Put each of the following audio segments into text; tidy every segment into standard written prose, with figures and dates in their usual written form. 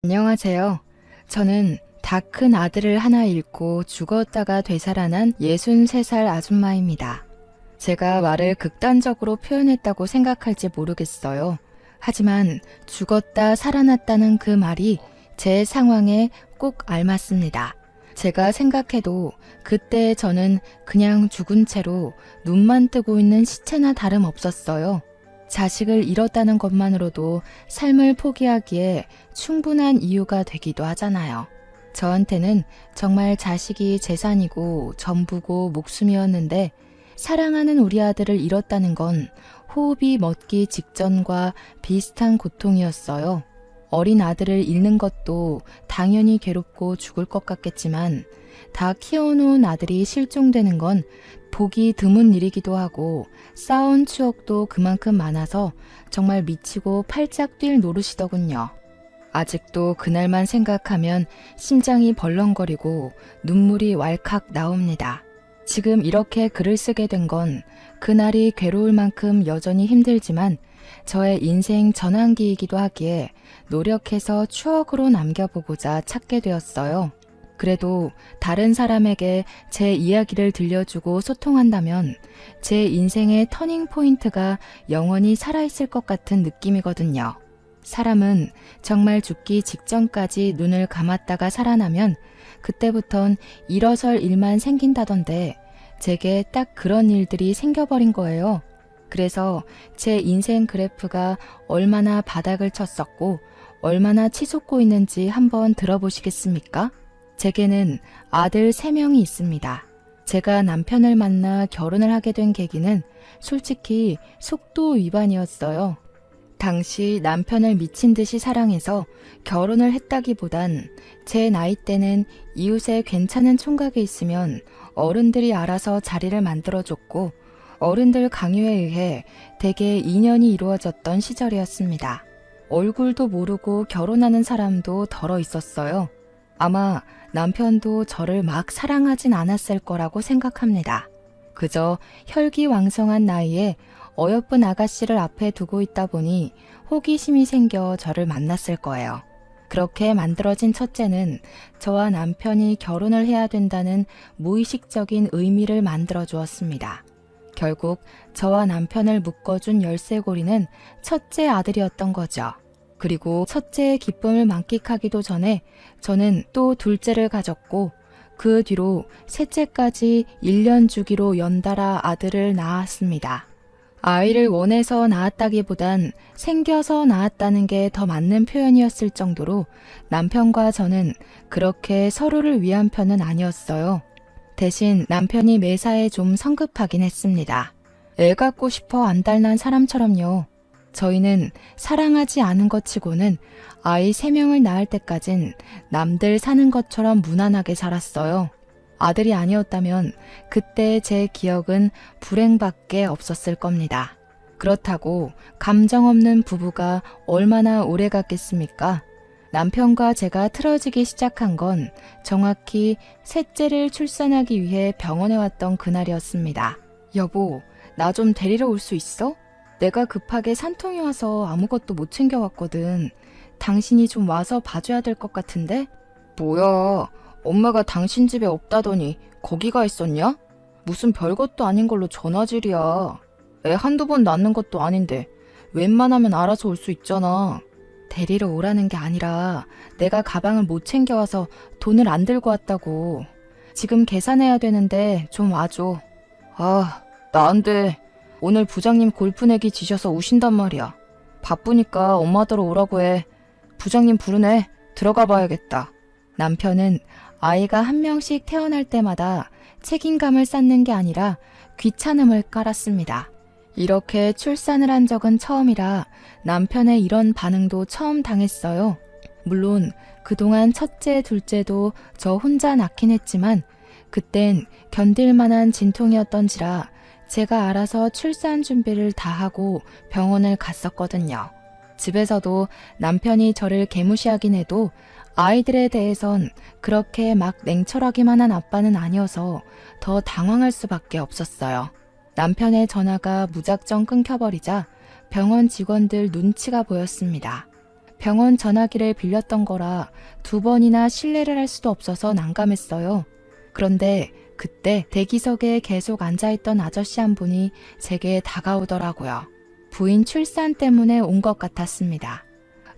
안녕하세요. 저는 다 큰 아들을 하나 잃고 죽었다가 되살아난 63살 아줌마입니다. 제가 말을 극단적으로 표현했다고 생각할지 모르겠어요. 하지만 죽었다 살아났다는 그 말이 제 상황에 꼭 알맞습니다. 제가 생각해도 그때 저는 그냥 죽은 채로 눈만 뜨고 있는 시체나 다름없었어요. 자식을 잃었다는 것만으로도 삶을 포기하기에 충분한 이유가 되기도 하잖아요. 저한테는 정말 자식이 재산이고 전부고 목숨이었는데 사랑하는 우리 아들을 잃었다는 건 호흡이 멎기 직전과 비슷한 고통이었어요. 어린 아들을 잃는 것도 당연히 괴롭고 죽을 것 같겠지만 다 키워놓은 아들이 실종되는 건 보기 드문 일이기도 하고 쌓아온 추억도 그만큼 많아서 정말 미치고 팔짝 뛸 노릇이더군요. 아직도 그날만 생각하면 심장이 벌렁거리고 눈물이 왈칵 나옵니다. 지금 이렇게 글을 쓰게 된 건 그날이 괴로울 만큼 여전히 힘들지만 저의 인생 전환기이기도 하기에 노력해서 추억으로 남겨보고자 찾게 되었어요. 그래도 다른 사람에게 제 이야기를 들려주고 소통한다면 제 인생의 터닝 포인트가 영원히 살아있을 것 같은 느낌이거든요. 사람은 정말 죽기 직전까지 눈을 감았다가 살아나면 그때부턴 일어설 일만 생긴다던데 제게 딱 그런 일들이 생겨버린 거예요. 그래서 제 인생 그래프가 얼마나 바닥을 쳤었고 얼마나 치솟고 있는지 한번 들어보시겠습니까? 제게는 아들 3명이 있습니다. 제가 남편을 만나 결혼을 하게 된 계기는 솔직히 속도 위반이었어요. 당시 남편을 미친 듯이 사랑해서 결혼을 했다기보단 제 나이 때는 이웃에 괜찮은 총각이 있으면 어른들이 알아서 자리를 만들어줬고 어른들 강요에 의해 대개 인연이 이루어졌던 시절이었습니다. 얼굴도 모르고 결혼하는 사람도 덜어 있었어요. 아마 남편도 저를 막 사랑하진 않았을 거라고 생각합니다. 그저 혈기왕성한 나이에 어여쁜 아가씨를 앞에 두고 있다 보니 호기심이 생겨 저를 만났을 거예요. 그렇게 만들어진 첫째는 저와 남편이 결혼을 해야 된다는 무의식적인 의미를 만들어 주었습니다. 결국 저와 남편을 묶어준 열쇠고리는 첫째 아들이었던 거죠. 그리고 첫째의 기쁨을 만끽하기도 전에 저는 또 둘째를 가졌고 그 뒤로 셋째까지 1년 주기로 연달아 아들을 낳았습니다. 아이를 원해서 낳았다기보단 생겨서 낳았다는 게 더 맞는 표현이었을 정도로 남편과 저는 그렇게 서로를 위한 편은 아니었어요. 대신 남편이 매사에 좀 성급하긴 했습니다. 애 갖고 싶어 안달난 사람처럼요. 저희는 사랑하지 않은 것 치고는 아이 3명을 낳을 때까진 남들 사는 것처럼 무난하게 살았어요. 아들이 아니었다면 그때 제 기억은 불행밖에 없었을 겁니다. 그렇다고 감정 없는 부부가 얼마나 오래 갔겠습니까? 남편과 제가 틀어지기 시작한 건 정확히 셋째를 출산하기 위해 병원에 왔던 그날이었습니다. 여보, 나 좀 데리러 올 수 있어? 내가 급하게 산통이 와서 아무것도 못 챙겨왔거든. 당신이 좀 와서 봐줘야 될 것 같은데? 뭐야, 엄마가 당신 집에 없다더니 거기가 있었냐? 무슨 별것도 아닌 걸로 전화질이야. 애 한두 번 낳는 것도 아닌데 웬만하면 알아서 올 수 있잖아. 데리러 오라는 게 아니라 내가 가방을 못 챙겨와서 돈을 안 들고 왔다고. 지금 계산해야 되는데 좀 와줘. 아, 나 안 돼. 오늘 부장님 골프 내기 지셔서 우신단 말이야. 바쁘니까 엄마더러 오라고 해. 부장님 부르네. 들어가 봐야겠다. 남편은 아이가 한 명씩 태어날 때마다 책임감을 쌓는 게 아니라 귀찮음을 깔았습니다. 이렇게 출산을 한 적은 처음이라 남편의 이런 반응도 처음 당했어요. 물론 그동안 첫째, 둘째도 저 혼자 낳긴 했지만 그땐 견딜 만한 진통이었던지라 제가 알아서 출산 준비를 다 하고 병원을 갔었거든요. 집에서도 남편이 저를 개무시하긴 해도 아이들에 대해선 그렇게 막 냉철하기만 한 아빠는 아니어서 더 당황할 수밖에 없었어요. 남편의 전화가 무작정 끊겨버리자 병원 직원들 눈치가 보였습니다. 병원 전화기를 빌렸던 거라 2번이나 실례를 할 수도 없어서 난감했어요. 그런데 그때 대기석에 계속 앉아있던 아저씨 한 분이 제게 다가오더라고요. 부인 출산 때문에 온 것 같았습니다.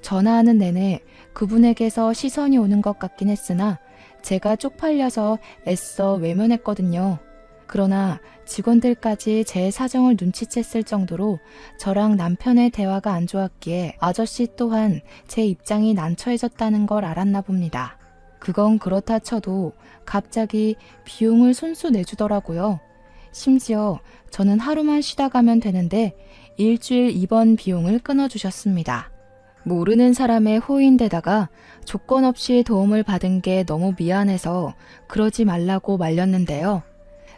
전화하는 내내 그분에게서 시선이 오는 것 같긴 했으나 제가 쪽팔려서 애써 외면했거든요. 그러나 직원들까지 제 사정을 눈치챘을 정도로 저랑 남편의 대화가 안 좋았기에 아저씨 또한 제 입장이 난처해졌다는 걸 알았나 봅니다. 그건 그렇다 쳐도 갑자기 비용을 손수 내주더라고요. 심지어 저는 하루만 쉬다 가면 되는데 일주일 입원 비용을 끊어주셨습니다. 모르는 사람의 호의인데다가 조건 없이 도움을 받은 게 너무 미안해서 그러지 말라고 말렸는데요.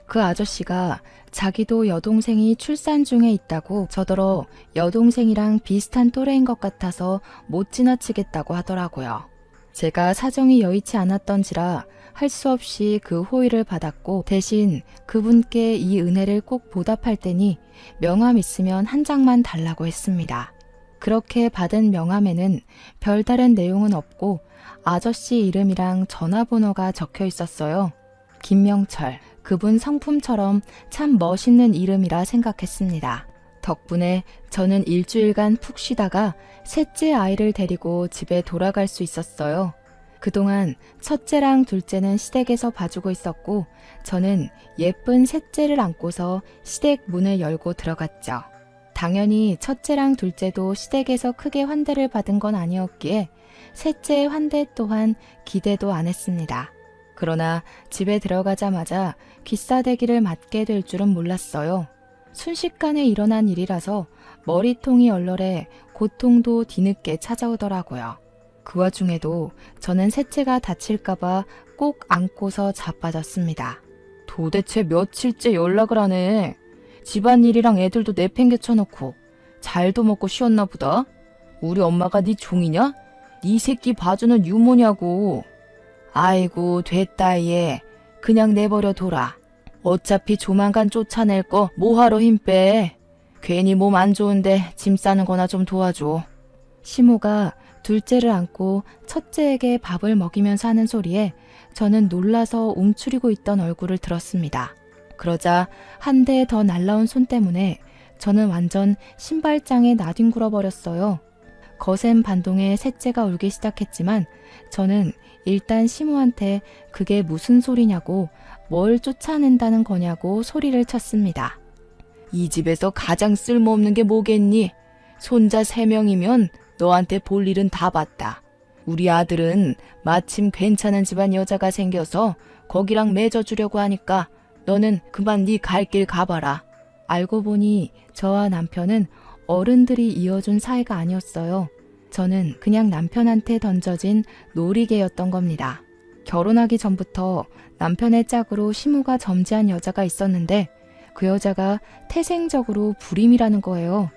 그 아저씨가 자기도 여동생이 출산 중에 있다고 저더러 여동생이랑 비슷한 또래인 것 같아서 못 지나치겠다고 하더라고요. 제가 사정이 여의치 않았던지라 할 수 없이 그 호의를 받았고 대신 그분께 이 은혜를 꼭 보답할 테니 명함 있으면 한 장만 달라고 했습니다. 그렇게 받은 명함에는 별다른 내용은 없고 아저씨 이름이랑 전화번호가 적혀 있었어요. 김명철, 그분 성품처럼 참 멋있는 이름이라 생각했습니다. 덕분에 저는 일주일간 푹 쉬다가 셋째 아이를 데리고 집에 돌아갈 수 있었어요. 그동안 첫째랑 둘째는 시댁에서 봐주고 있었고 저는 예쁜 셋째를 안고서 시댁 문을 열고 들어갔죠. 당연히 첫째랑 둘째도 시댁에서 크게 환대를 받은 건 아니었기에 셋째의 환대 또한 기대도 안 했습니다. 그러나 집에 들어가자마자 귀싸대기를 맞게 될 줄은 몰랐어요. 순식간에 일어난 일이라서 머리통이 얼얼해 고통도 뒤늦게 찾아오더라고요. 그 와중에도 저는 셋째가 다칠까봐 꼭 안고서 자빠졌습니다. 도대체 며칠째 연락을 안 해. 집안일이랑 애들도 내팽개쳐놓고 잘도 먹고 쉬었나 보다. 우리 엄마가 네 종이냐? 네 새끼 봐주는 유모냐고. 아이고 됐다 얘. 그냥 내버려 둬라. 어차피 조만간 쫓아낼 거 뭐하러 힘 빼. 괜히 몸 안 좋은데 짐 싸는 거나 좀 도와줘. 시모가 둘째를 안고 첫째에게 밥을 먹이면서 하는 소리에 저는 놀라서 움츠리고 있던 얼굴을 들었습니다. 그러자 한 대 더 날라온 손 때문에 저는 완전 신발장에 나뒹굴어 버렸어요. 거센 반동에 셋째가 울기 시작했지만 저는 일단 시모한테 그게 무슨 소리냐고 뭘 쫓아낸다는 거냐고 소리를 쳤습니다. 이 집에서 가장 쓸모없는 게 뭐겠니? 손자 3명이면 너한테 볼 일은 다 봤다. 우리 아들은 마침 괜찮은 집안 여자가 생겨서 거기랑 맺어주려고 하니까 너는 그만 네 갈 길 가봐라. 알고 보니 저와 남편은 어른들이 이어준 사이가 아니었어요. 저는 그냥 남편한테 던져진 놀이개였던 겁니다. 결혼하기 전부터 남편의 짝으로 시모가 점지한 여자가 있었는데 그 여자가 태생적으로 불임이라는 거예요.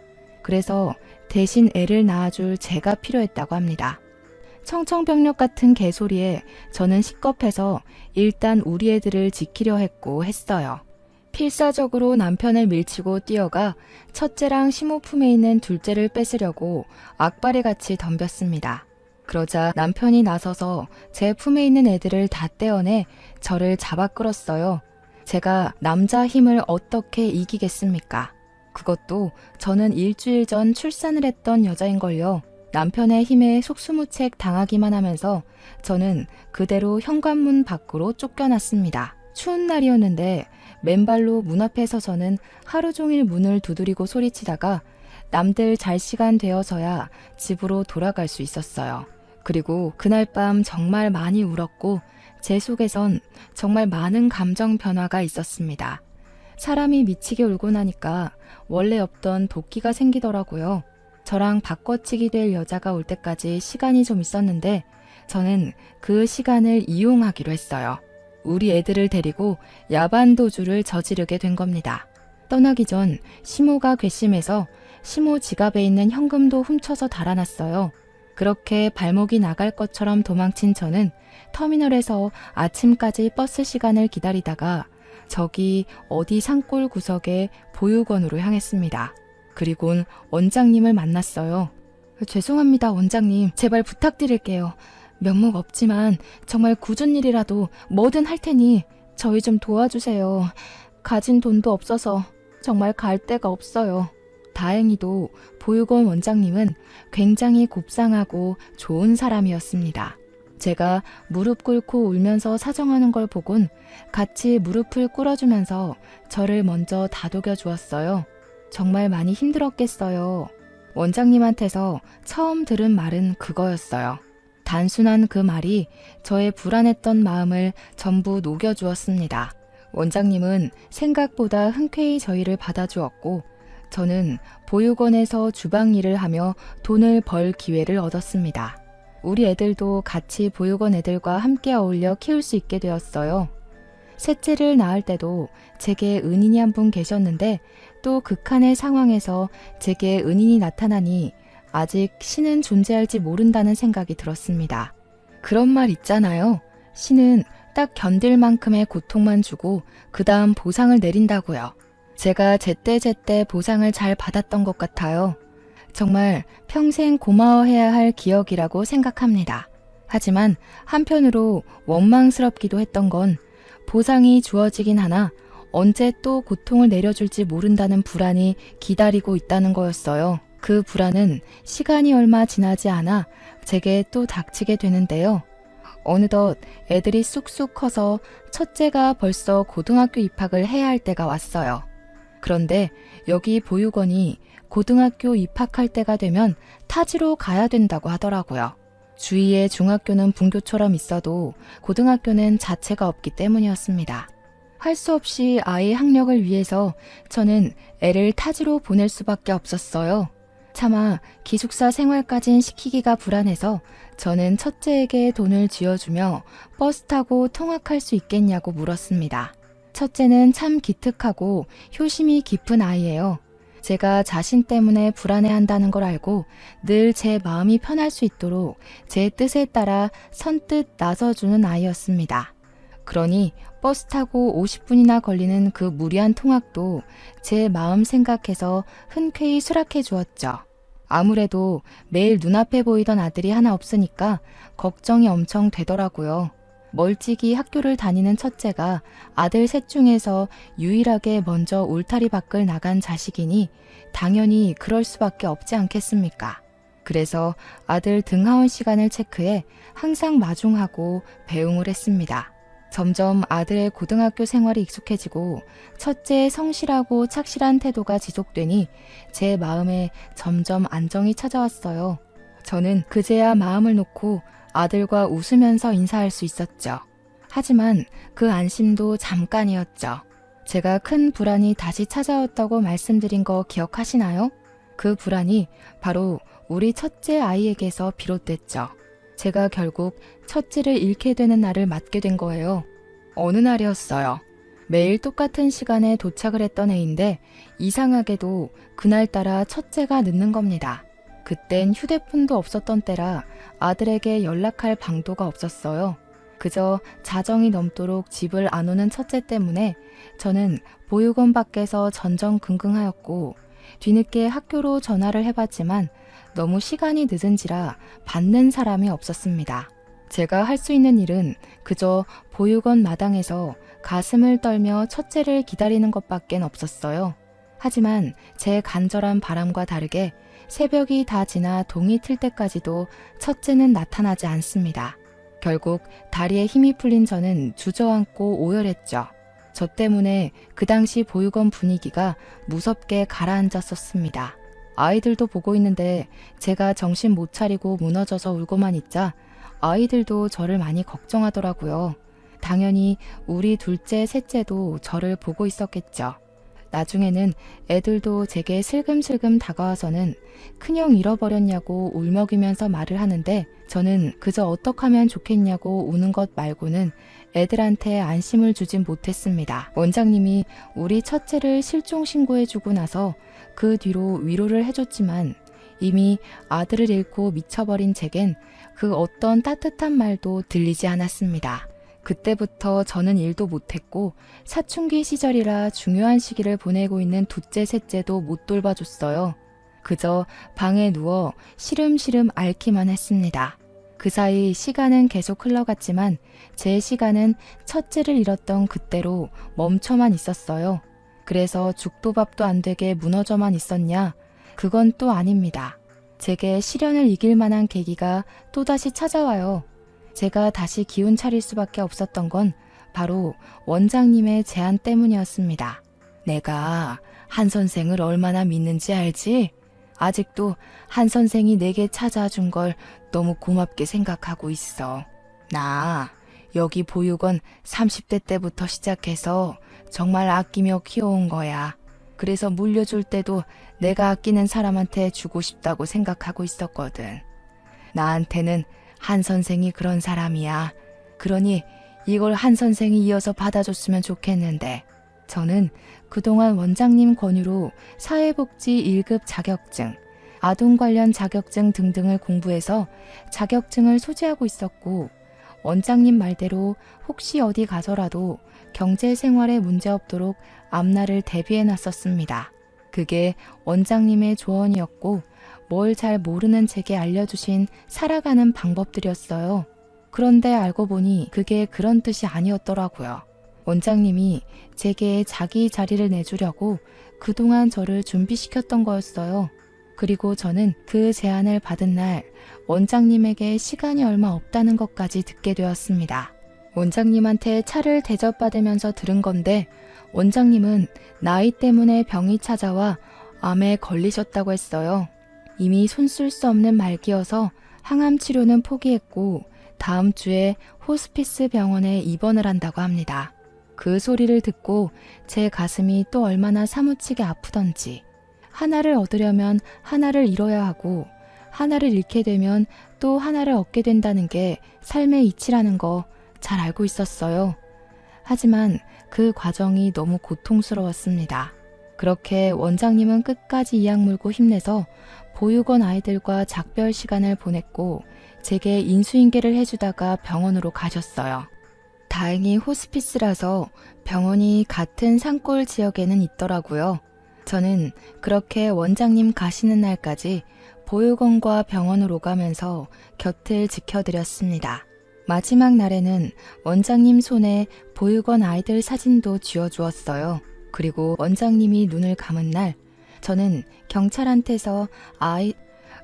그래서 대신 애를 낳아줄 제가 필요했다고 합니다. 청천벽력 같은 개소리에 저는 식겁해서 일단 우리 애들을 지키려 했어요. 필사적으로 남편을 밀치고 뛰어가 첫째랑 시모 품에 있는 둘째를 뺏으려고 악바리같이 덤볐습니다. 그러자 남편이 나서서 제 품에 있는 애들을 다 떼어내 저를 잡아 끌었어요. 제가 남자 힘을 어떻게 이기겠습니까? 그것도 저는 일주일 전 출산을 했던 여자인걸요. 남편의 힘에 속수무책 당하기만 하면서 저는 그대로 현관문 밖으로 쫓겨났습니다. 추운 날이었는데 맨발로 문 앞에 서서는 하루 종일 문을 두드리고 소리치다가 남들 잘 시간 되어서야 집으로 돌아갈 수 있었어요. 그리고 그날 밤 정말 많이 울었고 제 속에선 정말 많은 감정 변화가 있었습니다. 사람이 미치게 울고 나니까 원래 없던 도끼가 생기더라고요. 저랑 바꿔치기 될 여자가 올 때까지 시간이 좀 있었는데 저는 그 시간을 이용하기로 했어요. 우리 애들을 데리고 야반도주를 저지르게 된 겁니다. 떠나기 전 시모가 괘씸해서 시모 지갑에 있는 현금도 훔쳐서 달아났어요. 그렇게 발목이 나갈 것처럼 도망친 저는 터미널에서 아침까지 버스 시간을 기다리다가 저기 어디 산골 구석의 보육원으로 향했습니다. 그리곤 원장님을 만났어요. 죄송합니다, 원장님. 제발 부탁드릴게요. 면목 없지만 정말 굳은 일이라도 뭐든 할 테니 저희 좀 도와주세요. 가진 돈도 없어서 정말 갈 데가 없어요. 다행히도 보육원 원장님은 굉장히 곱상하고 좋은 사람이었습니다. 제가 무릎 꿇고 울면서 사정하는 걸 보곤 같이 무릎을 꿇어주면서 저를 먼저 다독여 주었어요. 정말 많이 힘들었겠어요. 원장님한테서 처음 들은 말은 그거였어요. 단순한 그 말이 저의 불안했던 마음을 전부 녹여주었습니다. 원장님은 생각보다 흔쾌히 저희를 받아주었고 저는 보육원에서 주방 일을 하며 돈을 벌 기회를 얻었습니다. 우리 애들도 같이 보육원 애들과 함께 어울려 키울 수 있게 되었어요. 셋째를 낳을 때도 제게 은인이 한 분 계셨는데 또 극한의 상황에서 제게 은인이 나타나니 아직 신은 존재할지 모른다는 생각이 들었습니다. 그런 말 있잖아요. 신은 딱 견딜 만큼의 고통만 주고 그 다음 보상을 내린다고요. 제가 제때제때 보상을 잘 받았던 것 같아요. 정말 평생 고마워해야 할 기억이라고 생각합니다. 하지만 한편으로 원망스럽기도 했던 건 보상이 주어지긴 하나 언제 또 고통을 내려줄지 모른다는 불안이 기다리고 있다는 거였어요. 그 불안은 시간이 얼마 지나지 않아 제게 또 닥치게 되는데요. 어느덧 애들이 쑥쑥 커서 첫째가 벌써 고등학교 입학을 해야 할 때가 왔어요. 그런데 여기 보육원이 고등학교 입학할 때가 되면 타지로 가야 된다고 하더라고요. 주위에 중학교는 분교처럼 있어도 고등학교는 자체가 없기 때문이었습니다. 할 수 없이 아이 학력을 위해서 저는 애를 타지로 보낼 수밖에 없었어요. 차마 기숙사 생활까진 시키기가 불안해서 저는 첫째에게 돈을 쥐어주며 버스 타고 통학할 수 있겠냐고 물었습니다. 첫째는 참 기특하고 효심이 깊은 아이예요. 제가 자신 때문에 불안해한다는 걸 알고 늘 제 마음이 편할 수 있도록 제 뜻에 따라 선뜻 나서주는 아이였습니다. 그러니 버스 타고 50분이나 걸리는 그 무리한 통학도 제 마음 생각해서 흔쾌히 수락해 주었죠. 아무래도 매일 눈앞에 보이던 아들이 하나 없으니까 걱정이 엄청 되더라고요. 멀찍이 학교를 다니는 첫째가 아들 셋 중에서 유일하게 먼저 울타리 밖을 나간 자식이니 당연히 그럴 수밖에 없지 않겠습니까? 그래서 아들 등하원 시간을 체크해 항상 마중하고 배웅을 했습니다. 점점 아들의 고등학교 생활이 익숙해지고 첫째의 성실하고 착실한 태도가 지속되니 제 마음에 점점 안정이 찾아왔어요. 저는 그제야 마음을 놓고 아들과 웃으면서 인사할 수 있었죠. 하지만 그 안심도 잠깐이었죠. 제가 큰 불안이 다시 찾아왔다고 말씀드린 거 기억하시나요? 그 불안이 바로 우리 첫째 아이에게서 비롯됐죠. 제가 결국 첫째를 잃게 되는 날을 맞게 된 거예요. 어느 날이었어요. 매일 똑같은 시간에 도착을 했던 애인데 이상하게도 그날따라 첫째가 늦는 겁니다. 그땐 휴대폰도 없었던 때라 아들에게 연락할 방도가 없었어요. 그저 자정이 넘도록 집을 안 오는 첫째 때문에 저는 보육원 밖에서 전전긍긍하였고 뒤늦게 학교로 전화를 해봤지만 너무 시간이 늦은지라 받는 사람이 없었습니다. 제가 할 수 있는 일은 그저 보육원 마당에서 가슴을 떨며 첫째를 기다리는 것밖엔 없었어요. 하지만 제 간절한 바람과 다르게 새벽이 다 지나 동이 틀 때까지도 첫째는 나타나지 않습니다. 결국 다리에 힘이 풀린 저는 주저앉고 오열했죠. 저 때문에 그 당시 보육원 분위기가 무섭게 가라앉았었습니다. 아이들도 보고 있는데 제가 정신 못 차리고 무너져서 울고만 있자 아이들도 저를 많이 걱정하더라고요. 당연히 우리 둘째, 셋째도 저를 보고 있었겠죠. 나중에는 애들도 제게 슬금슬금 다가와서는 큰형 잃어버렸냐고 울먹이면서 말을 하는데 저는 그저 어떡하면 좋겠냐고 우는 것 말고는 애들한테 안심을 주진 못했습니다. 원장님이 우리 첫째를 실종 신고해주고 나서 그 뒤로 위로를 해줬지만 이미 아들을 잃고 미쳐버린 제겐 그 어떤 따뜻한 말도 들리지 않았습니다. 그때부터 저는 일도 못했고 사춘기 시절이라 중요한 시기를 보내고 있는 둘째, 셋째도 못 돌봐줬어요. 그저 방에 누워 시름시름 앓기만 했습니다. 그 사이 시간은 계속 흘러갔지만 제 시간은 첫째를 잃었던 그때로 멈춰만 있었어요. 그래서 죽도 밥도 안 되게 무너져만 있었냐? 그건 또 아닙니다. 제게 시련을 이길 만한 계기가 또다시 찾아와요. 제가 다시 기운 차릴 수밖에 없었던 건 바로 원장님의 제안 때문이었습니다. 내가 한 선생을 얼마나 믿는지 알지? 아직도 한 선생이 내게 찾아준 걸 너무 고맙게 생각하고 있어. 나 여기 보육원 30대 때부터 시작해서 정말 아끼며 키워온 거야. 그래서 물려줄 때도 내가 아끼는 사람한테 주고 싶다고 생각하고 있었거든. 나한테는 한 선생이 그런 사람이야. 그러니 이걸 한 선생이 이어서 받아줬으면 좋겠는데 저는 그동안 원장님 권유로 사회복지 1급 자격증, 아동 관련 자격증 등등을 공부해서 자격증을 소지하고 있었고 원장님 말대로 혹시 어디 가서라도 경제 생활에 문제 없도록 앞날을 대비해 놨었습니다. 그게 원장님의 조언이었고 뭘 잘 모르는 제게 알려주신 살아가는 방법들이었어요. 그런데 알고 보니 그게 그런 뜻이 아니었더라고요. 원장님이 제게 자기 자리를 내주려고 그동안 저를 준비시켰던 거였어요. 그리고 저는 그 제안을 받은 날 원장님에게 시간이 얼마 없다는 것까지 듣게 되었습니다. 원장님한테 차를 대접받으면서 들은 건데 원장님은 나이 때문에 병이 찾아와 암에 걸리셨다고 했어요. 이미 손쓸 수 없는 말기여서 항암 치료는 포기했고 다음 주에 호스피스 병원에 입원을 한다고 합니다. 그 소리를 듣고 제 가슴이 또 얼마나 사무치게 아프던지 하나를 얻으려면 하나를 잃어야 하고 하나를 잃게 되면 또 하나를 얻게 된다는 게 삶의 이치라는 거 잘 알고 있었어요. 하지만 그 과정이 너무 고통스러웠습니다. 그렇게 원장님은 끝까지 이악 물고 힘내서 보육원 아이들과 작별 시간을 보냈고 제게 인수인계를 해주다가 병원으로 가셨어요. 다행히 호스피스라서 병원이 같은 산골 지역에는 있더라고요. 저는 그렇게 원장님 가시는 날까지 보육원과 병원을 오가면서 곁을 지켜드렸습니다. 마지막 날에는 원장님 손에 보육원 아이들 사진도 쥐어주었어요. 그리고 원장님이 눈을 감은 날 저는 경찰한테서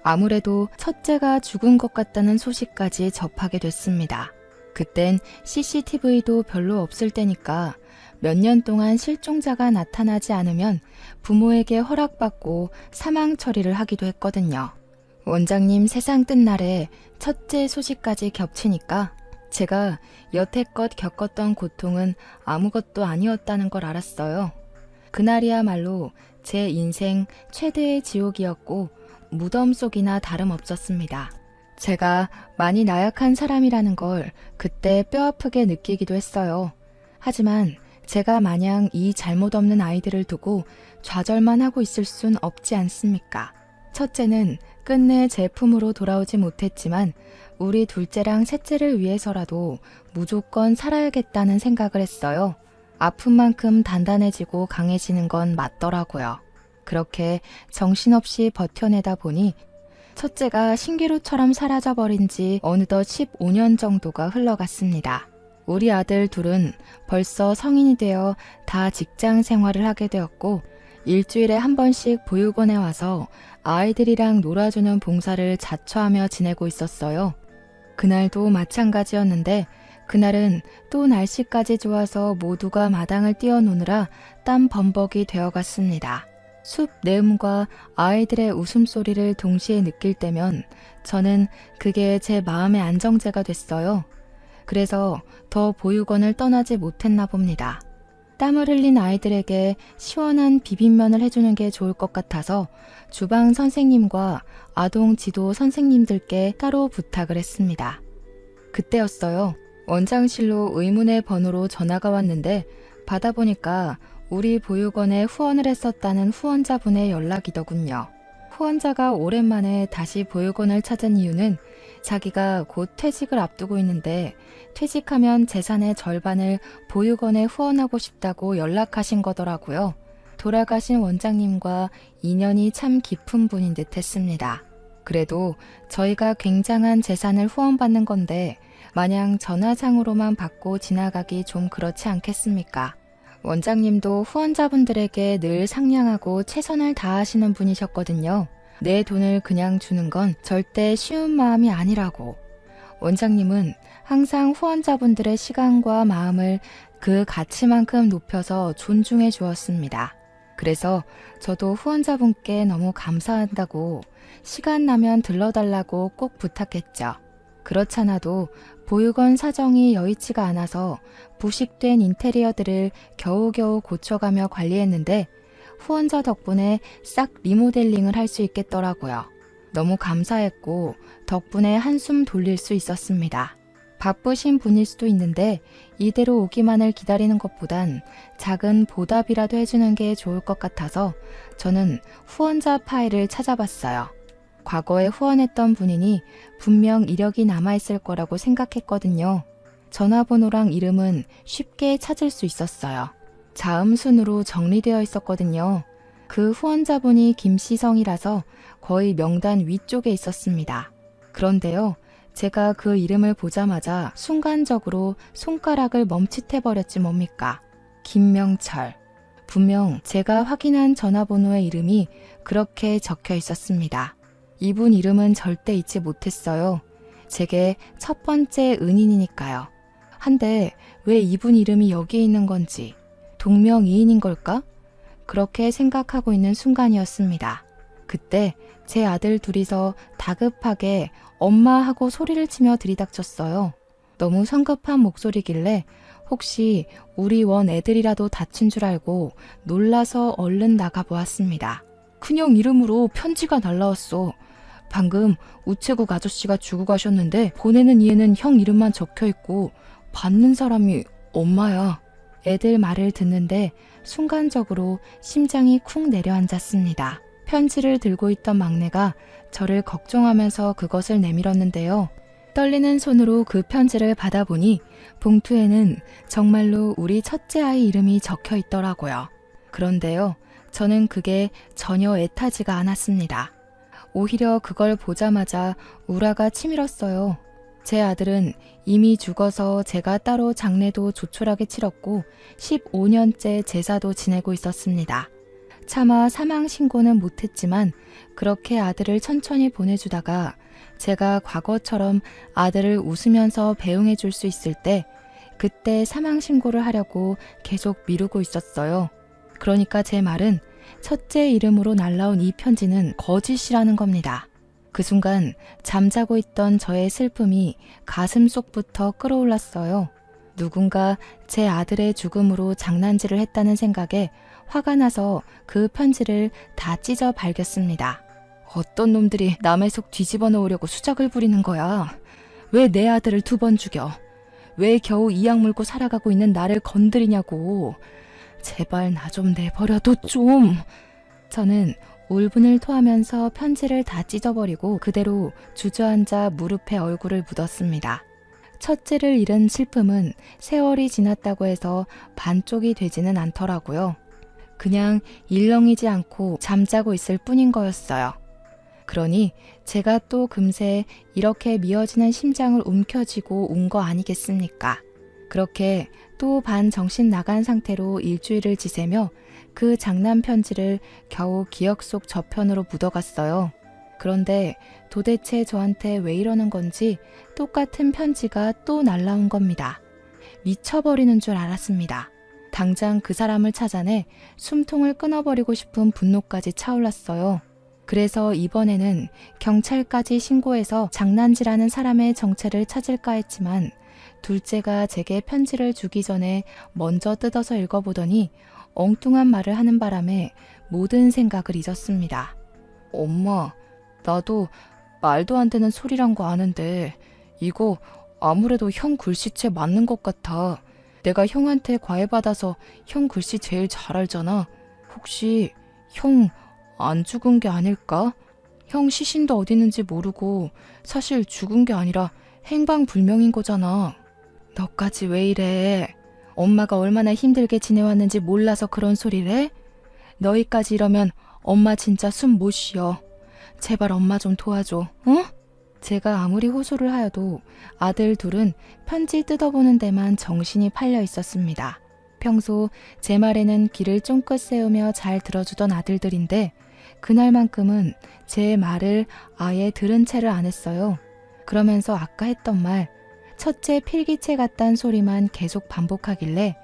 아무래도 첫째가 죽은 것 같다는 소식까지 접하게 됐습니다. 그땐 CCTV도 별로 없을 때니까 몇 년 동안 실종자가 나타나지 않으면 부모에게 허락받고 사망 처리를 하기도 했거든요. 원장님 세상 뜬 날에 첫째 소식까지 겹치니까 제가 여태껏 겪었던 고통은 아무것도 아니었다는 걸 알았어요. 그날이야말로 제 인생 최대의 지옥이었고 무덤 속이나 다름없었습니다. 제가 많이 나약한 사람이라는 걸 그때 뼈아프게 느끼기도 했어요. 하지만 제가 마냥 이 잘못 없는 아이들을 두고 좌절만 하고 있을 순 없지 않습니까? 첫째는 끝내 제 품으로 돌아오지 못했지만 우리 둘째랑 셋째를 위해서라도 무조건 살아야겠다는 생각을 했어요. 아픈 만큼 단단해지고 강해지는 건 맞더라고요. 그렇게 정신없이 버텨내다 보니 첫째가 신기루처럼 사라져버린 지 어느덧 15년 정도가 흘러갔습니다. 우리 아들 둘은 벌써 성인이 되어 다 직장 생활을 하게 되었고 일주일에 한 번씩 보육원에 와서 아이들이랑 놀아주는 봉사를 자처하며 지내고 있었어요. 그날도 마찬가지였는데 그날은 또 날씨까지 좋아서 모두가 마당을 뛰어노느라 땀 범벅이 되어갔습니다. 숲 내음과 아이들의 웃음소리를 동시에 느낄 때면 저는 그게 제 마음의 안정제가 됐어요. 그래서 더 보육원을 떠나지 못했나 봅니다. 땀을 흘린 아이들에게 시원한 비빔면을 해주는 게 좋을 것 같아서 주방 선생님과 아동 지도 선생님들께 따로 부탁을 했습니다. 그때였어요. 원장실로 의문의 번호로 전화가 왔는데 받아보니까 우리 보육원에 후원을 했었다는 후원자분의 연락이더군요. 후원자가 오랜만에 다시 보육원을 찾은 이유는 자기가 곧 퇴직을 앞두고 있는데 퇴직하면 재산의 절반을 보육원에 후원하고 싶다고 연락하신 거더라고요. 돌아가신 원장님과 인연이 참 깊은 분인 듯 했습니다. 그래도 저희가 굉장한 재산을 후원받는 건데 마냥 전화상으로만 받고 지나가기 좀 그렇지 않겠습니까? 원장님도 후원자분들에게 늘 상냥하고 최선을 다하시는 분이셨거든요. 내 돈을 그냥 주는 건 절대 쉬운 마음이 아니라고. 원장님은 항상 후원자분들의 시간과 마음을 그 가치만큼 높여서 존중해 주었습니다. 그래서 저도 후원자분께 너무 감사한다고 시간 나면 들러달라고 꼭 부탁했죠. 그렇잖아도 보육원 사정이 여의치가 않아서 부식된 인테리어들을 겨우겨우 고쳐가며 관리했는데 후원자 덕분에 싹 리모델링을 할 수 있겠더라고요. 너무 감사했고 덕분에 한숨 돌릴 수 있었습니다. 바쁘신 분일 수도 있는데 이대로 오기만을 기다리는 것보단 작은 보답이라도 해주는 게 좋을 것 같아서 저는 후원자 파일을 찾아봤어요. 과거에 후원했던 분이니 분명 이력이 남아있을 거라고 생각했거든요. 전화번호랑 이름은 쉽게 찾을 수 있었어요. 자음순으로 정리되어 있었거든요. 그 후원자분이 김씨성이라서 거의 명단 위쪽에 있었습니다. 그런데요, 제가 그 이름을 보자마자 순간적으로 손가락을 멈칫해버렸지 뭡니까? 김명철. 분명 제가 확인한 전화번호의 이름이 그렇게 적혀 있었습니다. 이분 이름은 절대 잊지 못했어요. 제게 첫 번째 은인이니까요. 한데 왜 이분 이름이 여기에 있는 건지, 동명이인인 걸까? 그렇게 생각하고 있는 순간이었습니다. 그때 제 아들 둘이서 다급하게 엄마 하고 소리를 치며 들이닥쳤어요. 너무 성급한 목소리길래 혹시 우리 원 애들이라도 다친 줄 알고 놀라서 얼른 나가보았습니다. 큰형 이름으로 편지가 날라왔어. 방금 우체국 아저씨가 주고 가셨는데 보내는 이에는 형 이름만 적혀있고 받는 사람이 엄마야. 애들 말을 듣는데 순간적으로 심장이 쿵 내려앉았습니다. 편지를 들고 있던 막내가 저를 걱정하면서 그것을 내밀었는데요. 떨리는 손으로 그 편지를 받아보니 봉투에는 정말로 우리 첫째 아이 이름이 적혀 있더라고요. 그런데요, 저는 그게 전혀 애타지가 않았습니다. 오히려 그걸 보자마자 우라가 치밀었어요. 제 아들은 이미 죽어서 제가 따로 장례도 조촐하게 치렀고 15년째 제사도 지내고 있었습니다. 차마 사망 신고는 못했지만 그렇게 아들을 천천히 보내주다가 제가 과거처럼 아들을 웃으면서 배웅해 줄 수 있을 때 그때 사망 신고를 하려고 계속 미루고 있었어요. 그러니까 제 말은 첫째 이름으로 날라온 이 편지는 거짓이라는 겁니다. 그 순간 잠자고 있던 저의 슬픔이 가슴 속부터 끌어올랐어요. 누군가 제 아들의 죽음으로 장난질을 했다는 생각에 화가 나서 그 편지를 다 찢어 발겼습니다. 어떤 놈들이 남의 속 뒤집어 놓으려고 수작을 부리는 거야. 왜 내 아들을 2번 죽여? 왜 겨우 이악 물고 살아가고 있는 나를 건드리냐고. 제발 나 좀 내버려둬 좀. 저는 울분을 토하면서 편지를 다 찢어버리고 그대로 주저앉아 무릎에 얼굴을 묻었습니다. 첫째를 잃은 슬픔은 세월이 지났다고 해서 반쪽이 되지는 않더라고요. 그냥 일렁이지 않고 잠자고 있을 뿐인 거였어요. 그러니 제가 또 금세 이렇게 미어지는 심장을 움켜쥐고 운 거 아니겠습니까? 그렇게 또 반 정신 나간 상태로 일주일을 지새며 그 장난 편지를 겨우 기억 속 저편으로 묻어갔어요. 그런데 도대체 저한테 왜 이러는 건지 똑같은 편지가 또 날라온 겁니다. 미쳐버리는 줄 알았습니다. 당장 그 사람을 찾아내 숨통을 끊어버리고 싶은 분노까지 차올랐어요. 그래서 이번에는 경찰까지 신고해서 장난질하는 사람의 정체를 찾을까 했지만 둘째가 제게 편지를 주기 전에 먼저 뜯어서 읽어보더니 엉뚱한 말을 하는 바람에 모든 생각을 잊었습니다. 엄마, 나도 말도 안 되는 소리란 거 아는데 이거 아무래도 형 글씨체 맞는 것 같아. 내가 형한테 과외받아서 형 글씨 제일 잘 알잖아. 혹시 형 안 죽은 게 아닐까? 형 시신도 어디 있는지 모르고 사실 죽은 게 아니라 행방불명인 거잖아. 너까지 왜 이래? 엄마가 얼마나 힘들게 지내왔는지 몰라서 그런 소리를 해? 너희까지 이러면 엄마 진짜 숨 못 쉬어. 제발 엄마 좀 도와줘, 응? 제가 아무리 호소를 하여도 아들 둘은 편지 뜯어보는 데만 정신이 팔려 있었습니다. 평소 제 말에는 귀를 쫑긋 세우며 잘 들어주던 아들들인데 그날만큼은 제 말을 아예 들은 채를 안 했어요. 그러면서 아까 했던 말, 첫째 필기체 같단 소리만 계속 반복하길래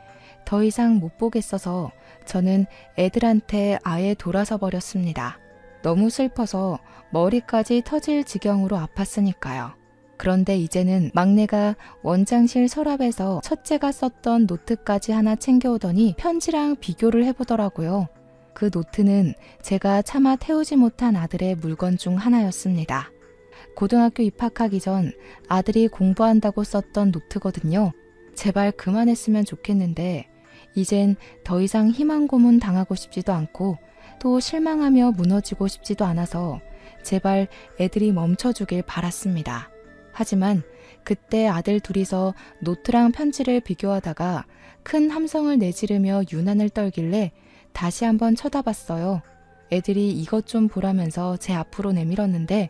더 이상 못 보겠어서 저는 애들한테 아예 돌아서 버렸습니다. 너무 슬퍼서 머리까지 터질 지경으로 아팠으니까요. 그런데 이제는 막내가 원장실 서랍에서 첫째가 썼던 노트까지 하나 챙겨오더니 편지랑 비교를 해보더라고요. 그 노트는 제가 차마 태우지 못한 아들의 물건 중 하나였습니다. 고등학교 입학하기 전 아들이 공부한다고 썼던 노트거든요. 제발 그만했으면 좋겠는데 이젠 더 이상 희망 고문 당하고 싶지도 않고 또 실망하며 무너지고 싶지도 않아서 제발 애들이 멈춰주길 바랐습니다. 하지만 그때 아들 둘이서 노트랑 편지를 비교하다가 큰 함성을 내지르며 유난을 떨길래 다시 한번 쳐다봤어요. 애들이 이것 좀 보라면서 제 앞으로 내밀었는데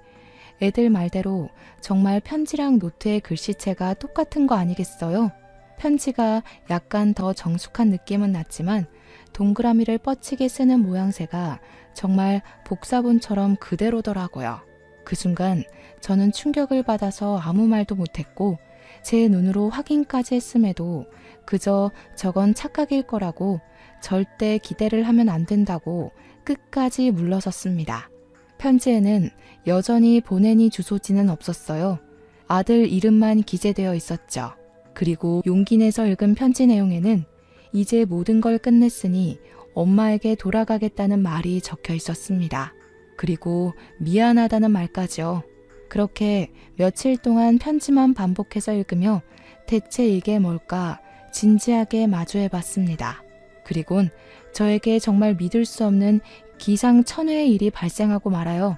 애들 말대로 정말 편지랑 노트의 글씨체가 똑같은 거 아니겠어요? 편지가 약간 더 정숙한 느낌은 났지만 동그라미를 뻗치게 쓰는 모양새가 정말 복사본처럼 그대로더라고요. 그 순간 저는 충격을 받아서 아무 말도 못했고 제 눈으로 확인까지 했음에도 그저 저건 착각일 거라고 절대 기대를 하면 안 된다고 끝까지 물러섰습니다. 편지에는 여전히 보내니 주소지는 없었어요. 아들 이름만 기재되어 있었죠. 그리고 용기 내서 읽은 편지 내용에는 이제 모든 걸 끝냈으니 엄마에게 돌아가겠다는 말이 적혀 있었습니다. 그리고 미안하다는 말까지요. 그렇게 며칠 동안 편지만 반복해서 읽으며 대체 이게 뭘까 진지하게 마주해 봤습니다. 그리곤 저에게 정말 믿을 수 없는 기상천외의 일이 발생하고 말아요.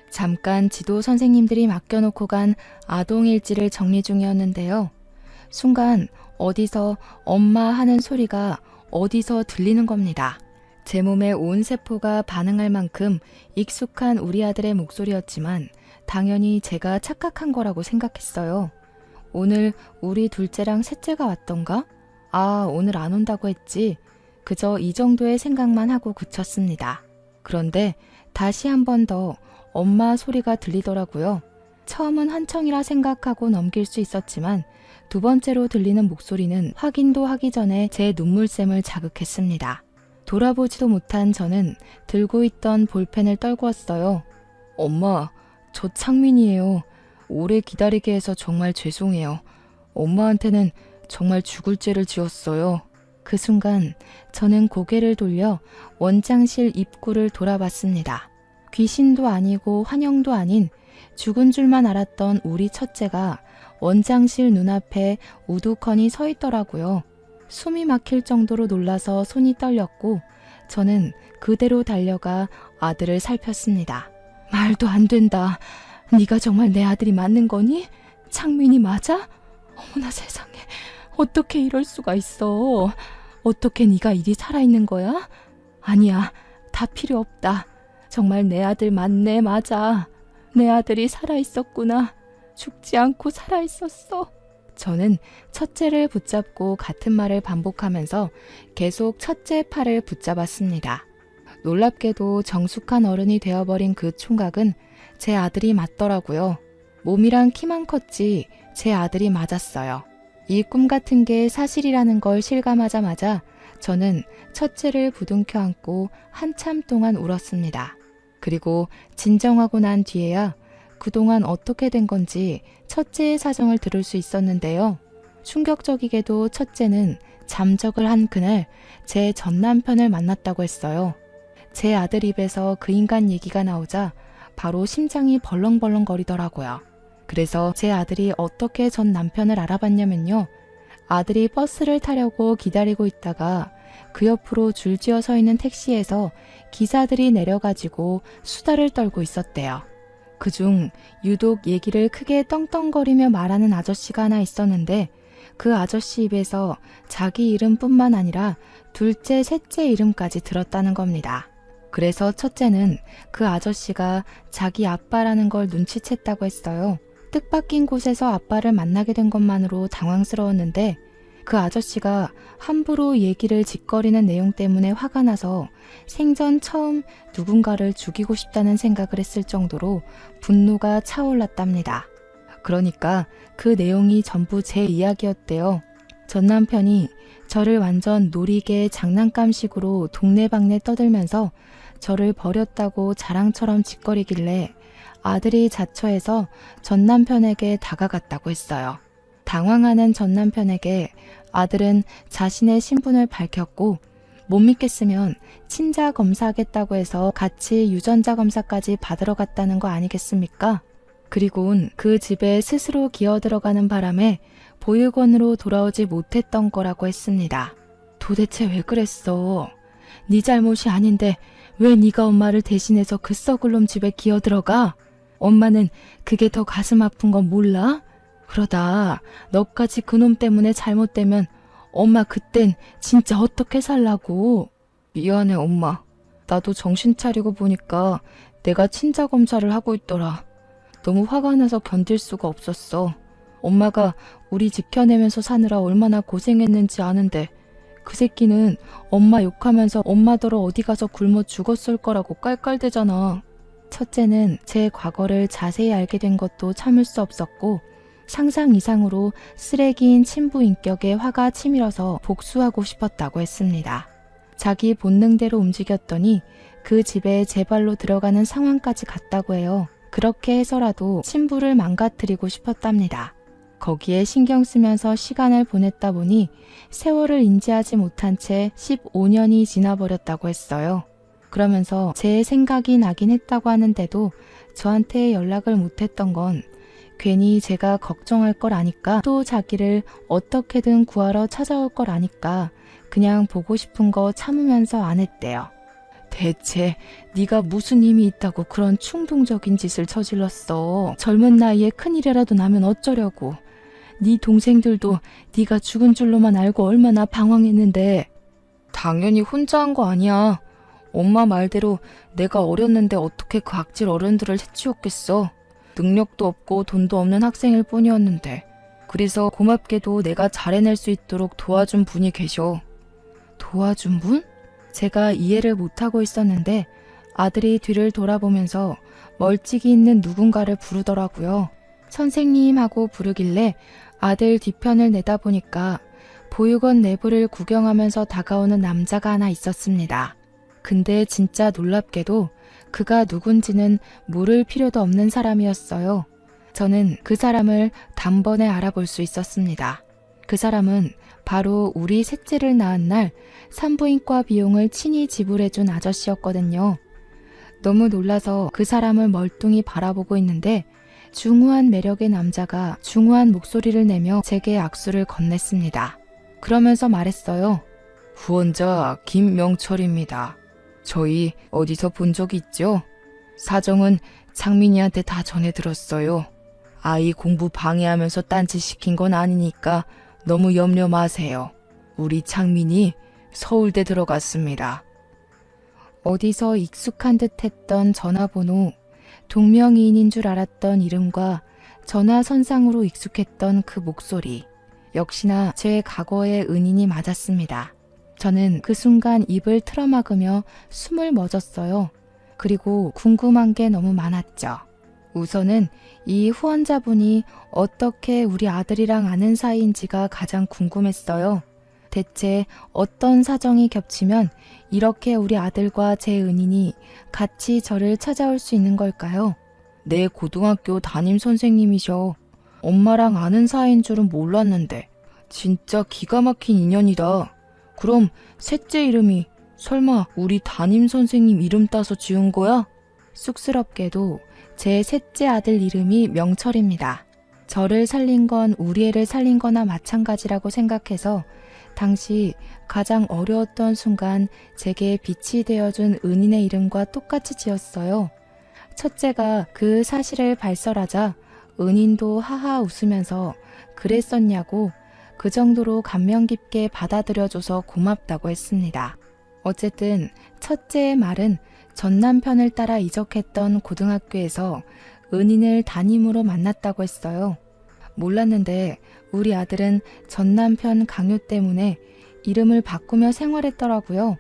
잠깐 지도 선생님들이 맡겨놓고 간 아동일지를 정리 중이었는데요. 순간 어디서 엄마 하는 소리가 어디서 들리는 겁니다. 제 몸의 온 세포가 반응할 만큼 익숙한 우리 아들의 목소리였지만 당연히 제가 착각한 거라고 생각했어요. 오늘 우리 둘째랑 셋째가 왔던가? 아, 오늘 안 온다고 했지. 그저 이 정도의 생각만 하고 그쳤습니다. 그런데 다시 한 번 더 엄마 소리가 들리더라고요. 처음은 한청이라 생각하고 넘길 수 있었지만 두 번째로 들리는 목소리는 확인도 하기 전에 제 눈물샘을 자극했습니다. 돌아보지도 못한 저는 들고 있던 볼펜을 떨구었어요. 엄마, 저 창민이에요. 오래 기다리게 해서 정말 죄송해요. 엄마한테는 정말 죽을 죄를 지었어요. 그 순간 저는 고개를 돌려 원장실 입구를 돌아봤습니다. 귀신도 아니고 환영도 아닌 죽은 줄만 알았던 우리 첫째가 원장실 눈앞에 우두커니 서 있더라고요. 숨이 막힐 정도로 놀라서 손이 떨렸고 저는 그대로 달려가 아들을 살폈습니다. 말도 안 된다. 네가 정말 내 아들이 맞는 거니? 창민이 맞아? 어머나 세상에. 어떻게 이럴 수가 있어. 어떻게 네가 이리 살아있는 거야? 아니야. 다 필요 없다. 정말 내 아들 맞네. 맞아. 내 아들이 살아있었구나. 죽지 않고 살아있었어. 저는 첫째를 붙잡고 같은 말을 반복하면서 계속 첫째 팔을 붙잡았습니다. 놀랍게도 정숙한 어른이 되어버린 그 총각은 제 아들이 맞더라고요. 몸이랑 키만 컸지 제 아들이 맞았어요. 이 꿈 같은 게 사실이라는 걸 실감하자마자 저는 첫째를 부둥켜 안고 한참 동안 울었습니다. 그리고 진정하고 난 뒤에야 그동안 어떻게 된 건지 첫째의 사정을 들을 수 있었는데요. 충격적이게도 첫째는 잠적을 한 그날 제 전 남편을 만났다고 했어요. 제 아들 입에서 그 인간 얘기가 나오자 바로 심장이 벌렁벌렁 거리더라고요. 그래서 제 아들이 어떻게 전 남편을 알아봤냐면요. 아들이 버스를 타려고 기다리고 있다가 그 옆으로 줄지어 서 있는 택시에서 기사들이 내려가지고 수다를 떨고 있었대요. 그중 유독 얘기를 크게 떵떵거리며 말하는 아저씨가 하나 있었는데 그 아저씨 입에서 자기 이름뿐만 아니라 둘째, 셋째 이름까지 들었다는 겁니다. 그래서 첫째는 그 아저씨가 자기 아빠라는 걸 눈치챘다고 했어요. 뜻밖인 곳에서 아빠를 만나게 된 것만으로 당황스러웠는데 그 아저씨가 함부로 얘기를 짓거리는 내용 때문에 화가 나서 생전 처음 누군가를 죽이고 싶다는 생각을 했을 정도로 분노가 차올랐답니다. 그러니까 그 내용이 전부 제 이야기였대요. 전 남편이 저를 완전 놀이개 장난감식으로 동네방네 떠들면서 저를 버렸다고 자랑처럼 짓거리길래 아들이 자처해서 전 남편에게 다가갔다고 했어요. 당황하는 전 남편에게 아들은 자신의 신분을 밝혔고 못 믿겠으면 친자 검사하겠다고 해서 같이 유전자 검사까지 받으러 갔다는 거 아니겠습니까? 그리고는 그 집에 스스로 기어들어가는 바람에 보육원으로 돌아오지 못했던 거라고 했습니다. 도대체 왜 그랬어? 네 잘못이 아닌데 왜 네가 엄마를 대신해서 그 썩을 놈 집에 기어들어가? 엄마는 그게 더 가슴 아픈 건 몰라? 그러다 너까지 그놈 때문에 잘못되면 엄마 그땐 진짜 어떻게 살라고? 미안해 엄마. 나도 정신 차리고 보니까 내가 친자 검사를 하고 있더라. 너무 화가 나서 견딜 수가 없었어. 엄마가 우리 지켜내면서 사느라 얼마나 고생했는지 아는데 그 새끼는 엄마 욕하면서 엄마더러 어디 가서 굶어 죽었을 거라고 깔깔대잖아. 첫째는 제 과거를 자세히 알게 된 것도 참을 수 없었고 상상 이상으로 쓰레기인 친부 인격에 화가 치밀어서 복수하고 싶었다고 했습니다. 자기 본능대로 움직였더니 그 집에 제 발로 들어가는 상황까지 갔다고 해요. 그렇게 해서라도 친부를 망가뜨리고 싶었답니다. 거기에 신경 쓰면서 시간을 보냈다 보니 세월을 인지하지 못한 채 15년이 지나버렸다고 했어요. 그러면서 제 생각이 나긴 했다고 하는데도 저한테 연락을 못했던 건 괜히 제가 걱정할 걸 아니까 또 자기를 어떻게든 구하러 찾아올 걸 아니까 그냥 보고 싶은 거 참으면서 안 했대요. 대체 네가 무슨 힘이 있다고 그런 충동적인 짓을 저질렀어. 젊은 나이에 큰일이라도 나면 어쩌려고. 네 동생들도 네가 죽은 줄로만 알고 얼마나 방황했는데. 당연히 혼자 한 거 아니야. 엄마 말대로 내가 어렸는데 어떻게 그 악질 어른들을 해치웠겠어. 능력도 없고 돈도 없는 학생일 뿐이었는데. 그래서 고맙게도 내가 잘 해낼 수 있도록 도와준 분이 계셔. 도와준 분? 제가 이해를 못하고 있었는데 아들이 뒤를 돌아보면서 멀찍이 있는 누군가를 부르더라고요. 선생님 하고 부르길래 아들 뒤편을 내다보니까 보육원 내부를 구경하면서 다가오는 남자가 하나 있었습니다. 근데 진짜 놀랍게도 그가 누군지는 물을 필요도 없는 사람이었어요. 저는 그 사람을 단번에 알아볼 수 있었습니다. 그 사람은 바로 우리 셋째를 낳은 날 산부인과 비용을 친히 지불해준 아저씨였거든요. 너무 놀라서 그 사람을 멀뚱히 바라보고 있는데 중후한 매력의 남자가 중후한 목소리를 내며 제게 악수를 건넸습니다. 그러면서 말했어요. 후원자 김명철입니다. 저희 어디서 본 적이 있죠? 사정은 창민이한테 다 전해 들었어요. 아이 공부 방해하면서 딴짓 시킨 건 아니니까 너무 염려 마세요. 우리 창민이 서울대 들어갔습니다. 어디서 익숙한 듯 했던 전화번호, 동명이인인 줄 알았던 이름과 전화선상으로 익숙했던 그 목소리. 역시나 제 과거의 은인이 맞았습니다. 저는 그 순간 입을 틀어막으며 숨을 멎었어요. 그리고 궁금한 게 너무 많았죠. 우선은 이 후원자분이 어떻게 우리 아들이랑 아는 사이인지가 가장 궁금했어요. 대체 어떤 사정이 겹치면 이렇게 우리 아들과 제 은인이 같이 저를 찾아올 수 있는 걸까요? 내 고등학교 담임 선생님이셔. 엄마랑 아는 사이인 줄은 몰랐는데 진짜 기가 막힌 인연이다. 그럼 셋째 이름이 설마 우리 담임 선생님 이름 따서 지은 거야? 쑥스럽게도 제 셋째 아들 이름이 명철입니다. 저를 살린 건 우리 애를 살린 거나 마찬가지라고 생각해서 당시 가장 어려웠던 순간 제게 빛이 되어준 은인의 이름과 똑같이 지었어요. 첫째가 그 사실을 발설하자 은인도 하하 웃으면서 그랬었냐고 그 정도로 감명 깊게 받아들여줘서 고맙다고 했습니다. 어쨌든 첫째의 말은 전 남편을 따라 이적했던 고등학교에서 은인을 담임으로 만났다고 했어요. 몰랐는데 우리 아들은 전 남편 강요 때문에 이름을 바꾸며 생활했더라고요.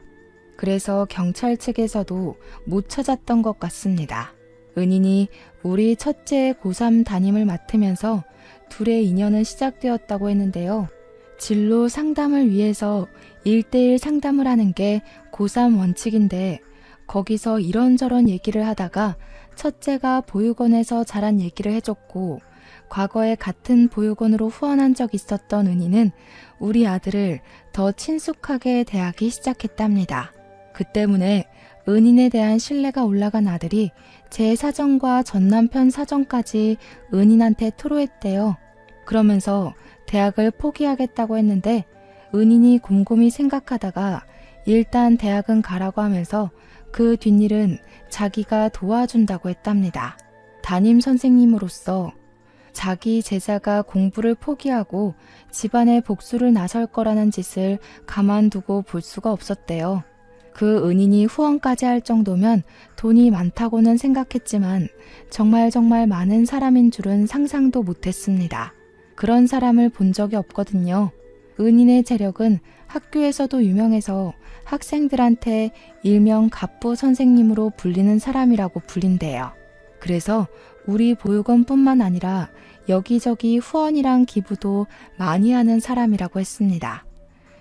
그래서 경찰 측에서도 못 찾았던 것 같습니다. 은인이 우리 첫째의 고3 담임을 맡으면서 둘의 인연은 시작되었다고 했는데요. 진로 상담을 위해서 1대1 상담을 하는 게 고3 원칙인데 거기서 이런저런 얘기를 하다가 첫째가 보육원에서 자란 얘기를 해줬고 과거에 같은 보육원으로 후원한 적 있었던 은희는 우리 아들을 더 친숙하게 대하기 시작했답니다. 그 때문에 은인에 대한 신뢰가 올라간 아들이 제 사정과 전 남편 사정까지 은인한테 토로했대요. 그러면서 대학을 포기하겠다고 했는데 은인이 곰곰이 생각하다가 일단 대학은 가라고 하면서 그 뒷일은 자기가 도와준다고 했답니다. 담임 선생님으로서 자기 제자가 공부를 포기하고 집안의 복수를 나설 거라는 짓을 가만두고 볼 수가 없었대요. 그 은인이 후원까지 할 정도면 돈이 많다고는 생각했지만 정말 많은 사람인 줄은 상상도 못했습니다. 그런 사람을 본 적이 없거든요. 은인의 재력은 학교에서도 유명해서 학생들한테 일명 갑부 선생님으로 불리는 사람이라고 불린대요. 그래서 우리 보육원뿐만 아니라 여기저기 후원이랑 기부도 많이 하는 사람이라고 했습니다.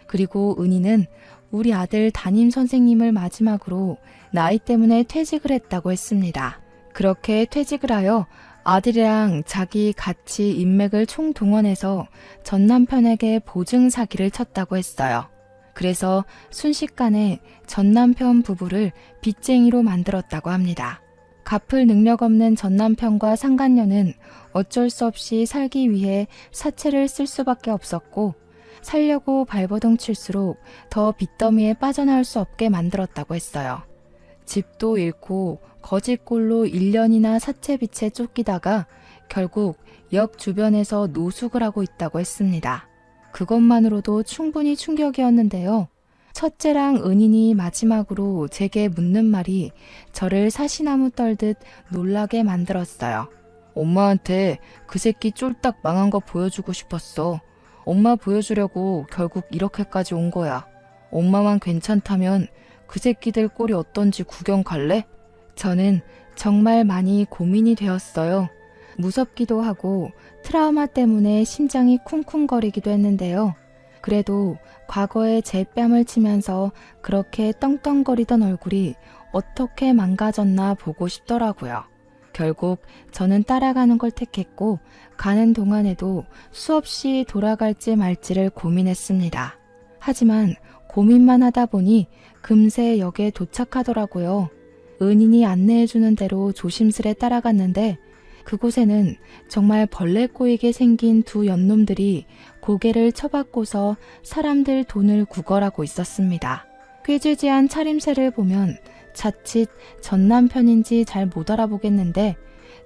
그리고 은희는 우리 아들 담임 선생님을 마지막으로 나이 때문에 퇴직을 했다고 했습니다. 그렇게 퇴직을 하여 아들이랑 자기 같이 인맥을 총동원해서 전 남편에게 보증 사기를 쳤다고 했어요. 그래서 순식간에 전 남편 부부를 빚쟁이로 만들었다고 합니다. 갚을 능력 없는 전 남편과 상간녀는 어쩔 수 없이 살기 위해 사채를 쓸 수밖에 없었고 살려고 발버둥 칠수록 더 빚더미에 빠져나올 수 없게 만들었다고 했어요. 집도 잃고 거짓골로 1년이나 사채빚에 쫓기다가 결국 역 주변에서 노숙을 하고 있다고 했습니다. 그것만으로도 충분히 충격이었는데요. 첫째랑 은인이 마지막으로 제게 묻는 말이 저를 사시나무 떨듯 놀라게 만들었어요. 엄마한테 그 새끼 쫄딱 망한 거 보여주고 싶었어. 엄마 보여주려고 결국 이렇게까지 온 거야. 엄마만 괜찮다면 그 새끼들 꼴이 어떤지 구경 갈래? 저는 정말 많이 고민이 되었어요. 무섭기도 하고 트라우마 때문에 심장이 쿵쿵거리기도 했는데요. 그래도 과거에 제 뺨을 치면서 그렇게 떵떵거리던 얼굴이 어떻게 망가졌나 보고 싶더라고요. 결국 저는 따라가는 걸 택했고 가는 동안에도 수없이 돌아갈지 말지를 고민했습니다. 하지만 고민만 하다 보니 금세 역에 도착하더라고요. 은인이 안내해주는 대로 조심스레 따라갔는데 그곳에는 정말 벌레 꼬이게 생긴 두 연놈들이 고개를 쳐박고서 사람들 돈을 구걸하고 있었습니다. 꾀지지한 차림새를 보면 자칫 전 남편인지 잘 못 알아보겠는데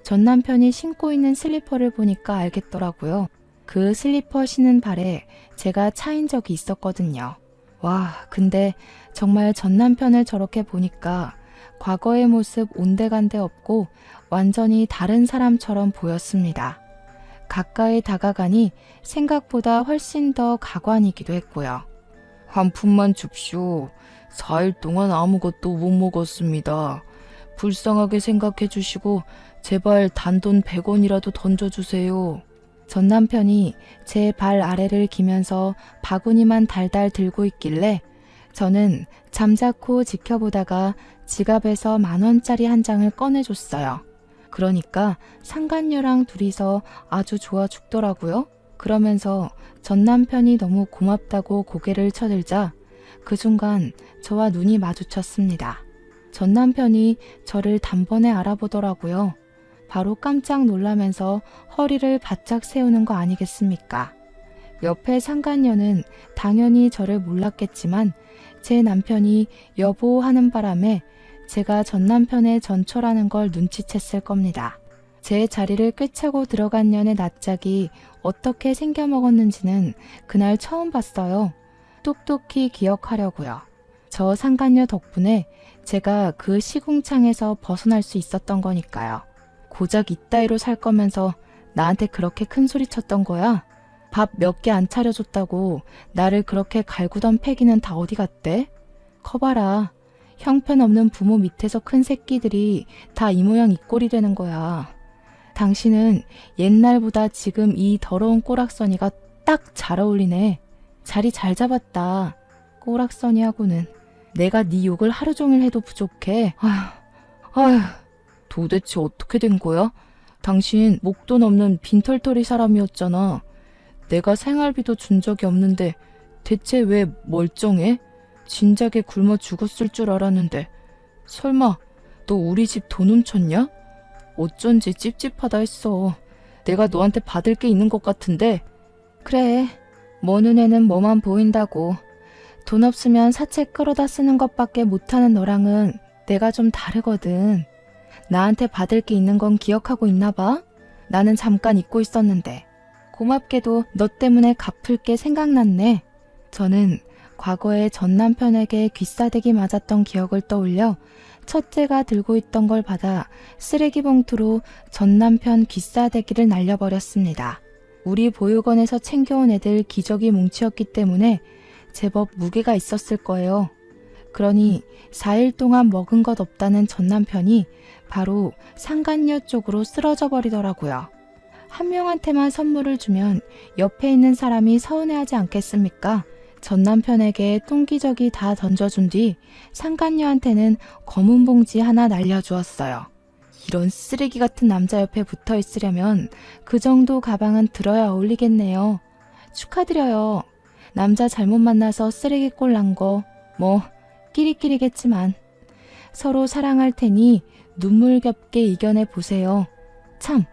전 남편이 신고 있는 슬리퍼를 보니까 알겠더라고요. 그 슬리퍼 신은 발에 제가 차인 적이 있었거든요. 와, 근데 정말 전 남편을 저렇게 보니까 과거의 모습 온데간데 없고 완전히 다른 사람처럼 보였습니다. 가까이 다가가니 생각보다 훨씬 더 가관이기도 했고요. 한 푼만 줍쇼. 4일 동안 아무것도 못 먹었습니다. 불쌍하게 생각해 주시고 제발 단돈 100원이라도 던져주세요. 전 남편이 제 발 아래를 기면서 바구니만 달달 들고 있길래 저는 잠자코 지켜보다가 지갑에서 10,000원짜리 한 장을 꺼내줬어요. 그러니까 상간녀랑 둘이서 아주 좋아 죽더라고요. 그러면서 전 남편이 너무 고맙다고 고개를 쳐들자 그 순간 저와 눈이 마주쳤습니다. 전 남편이 저를 단번에 알아보더라고요. 바로 깜짝 놀라면서 허리를 바짝 세우는 거 아니겠습니까? 옆에 상간녀는 당연히 저를 몰랐겠지만 제 남편이 여보 하는 바람에 제가 전 남편의 전처라는 걸 눈치챘을 겁니다. 제 자리를 꿰차고 들어간 년의 낯짝이 어떻게 생겨먹었는지는 그날 처음 봤어요. 똑똑히 기억하려고요. 저 상간녀 덕분에 제가 그 시궁창에서 벗어날 수 있었던 거니까요. 고작 이따위로 살 거면서 나한테 그렇게 큰 소리 쳤던 거야? 밥 몇 개 안 차려줬다고 나를 그렇게 갈구던 패기는 다 어디 갔대? 커봐라. 형편없는 부모 밑에서 큰 새끼들이 다 이 모양 이 꼴이 되는 거야. 당신은 옛날보다 지금 이 더러운 꼬락서니가 딱 잘 어울리네. 자리 잘 잡았다. 꼬락서니하고는 내가 네 욕을 하루 종일 해도 부족해. 아휴, 도대체 어떻게 된 거야? 당신 목돈 없는 빈털터리 사람이었잖아. 내가 생활비도 준 적이 없는데 대체 왜 멀쩡해? 진작에 굶어 죽었을 줄 알았는데. 설마 너 우리 집 돈 훔쳤냐? 어쩐지 찝찝하다 했어. 내가 너한테 받을 게 있는 것 같은데. 그래, 먼 눈에는 뭐만 보인다고. 돈 없으면 사채 끌어다 쓰는 것밖에 못하는 너랑은 내가 좀 다르거든. 나한테 받을 게 있는 건 기억하고 있나 봐? 나는 잠깐 잊고 있었는데. 고맙게도 너 때문에 갚을 게 생각났네. 저는 과거에 전 남편에게 귀싸대기 맞았던 기억을 떠올려 첫째가 들고 있던 걸 받아 쓰레기 봉투로 전 남편 귀싸대기를 날려버렸습니다. 우리 보육원에서 챙겨온 애들 기저귀 뭉치였기 때문에 제법 무게가 있었을 거예요. 그러니 4일 동안 먹은 것 없다는 전 남편이 바로 상간녀 쪽으로 쓰러져 버리더라고요. 한 명한테만 선물을 주면 옆에 있는 사람이 서운해하지 않겠습니까? 전 남편에게 똥기저귀 다 던져준 뒤 상간녀한테는 검은 봉지 하나 날려주었어요. 이런 쓰레기 같은 남자 옆에 붙어 있으려면 그 정도 가방은 들어야 어울리겠네요. 축하드려요. 남자 잘못 만나서 쓰레기꼴 난 거 뭐 끼리끼리겠지만 서로 사랑할 테니 눈물겹게 이겨내 보세요. 참,